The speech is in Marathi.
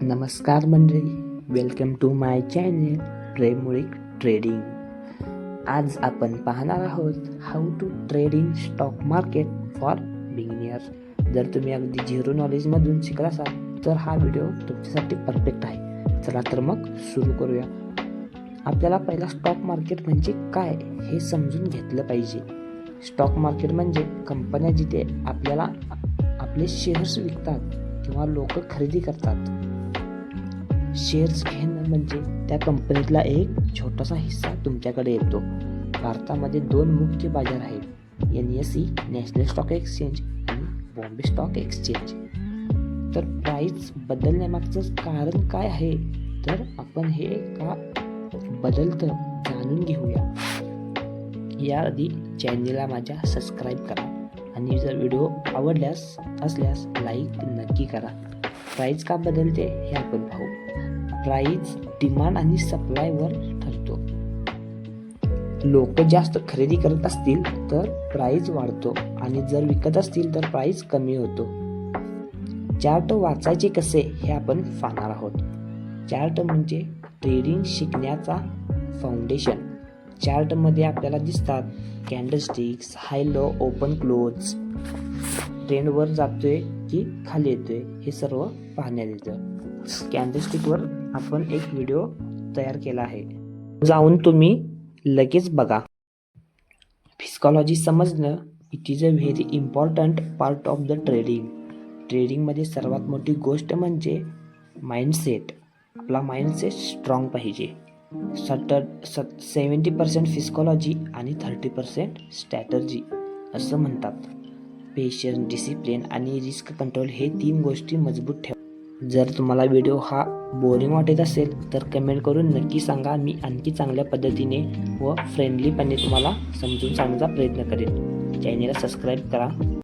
नमस्कार मंडळी, वेलकम टू माय चॅनल ट्रेमुळिक ट्रेडिंग. आज आपण पाहणार आहोत how to trade in stock market for beginners. जर तुम्ही अगदी झिरो नॉलेजमधून शिकला असाल तर हा व्हिडिओ तुमच्यासाठी परफेक्ट आहे. चला तर मग सुरू करूया. आपल्याला पहिला स्टॉक मार्केट म्हणजे काय हे समजून घेतलं पाहिजे. स्टॉक मार्केट म्हणजे कंपन्या जिथे आपल्याला आपले शेअर्स विकतात किंवा लोक खरेदी करतात. शेअर्स घेणं म्हणजे त्या कंपनीतला एक छोटासा हिस्सा तुमच्याकडे येतो. भारतामध्ये 2 मुख्य बाजार आहेत, NSE नॅशनल स्टॉक एक्सचेंज आणि बॉम्बे स्टॉक एक्सचेंज. तर प्राइस बदलण्यामागचं कारण काय आहे, तर आपण हे का बदलतं जाणून घेऊया. याआधी चॅनलला माझ्या सबस्क्राईब करा आणि जर व्हिडिओ आवडल्यास लाईक नक्की करा. प्राइस का बदलते हे आपण पाहू. प्राइस डिमांड आणि सप्लायवर ठरतो. लोक जास्त खरेदी करत असतील तर प्राइस वाढतो आणि जर विकत असतील तर प्राइस कमी होतो. चार्ट वाचायचे कसे हे आपण पाहणार आहोत. चार्ट म्हणजे ट्रेडिंग शिकण्याचा फाउंडेशन. चार्टमध्ये आपल्याला दिसतात कॅन्डलस्टिक्स, हाय लो, ओपन क्लोज, ट्रेंडवर जातोय की खाली येतोय हे सर्व पाहण्यात येतं. कॅन्डलस्टिकवर आपण एक व्हिडिओ तयार केला आहे, जाऊन तुम्ही लगेच बघा. फिजिकॉलॉजी समजणं it is a very important part of the trading. ट्रेडिंगमध्ये सर्वात मोठी गोष्ट म्हणजे माइंडसेट. आपला माइंडसेट स्ट्रॉंग पाहिजे. 70% फिजिकॉलॉजी आणि 30% स्ट्रॅटर्जी असं म्हणतात. पेशन्स, डिसिप्लिन आणि रिस्क कंट्रोल हे 3 गोष्टी मजबूत ठेवा. जर तुम्हाला व्हिडिओ हा बोरिंग वाटत असेल तर कमेंट करून नक्की सांगा. मी आणखी चांगल्या पद्धतीने व फ्रेंडलीपणे तुम्हाला समजून सांगण्याचा प्रयत्न करेन. चॅनलला सबस्क्राईब करा.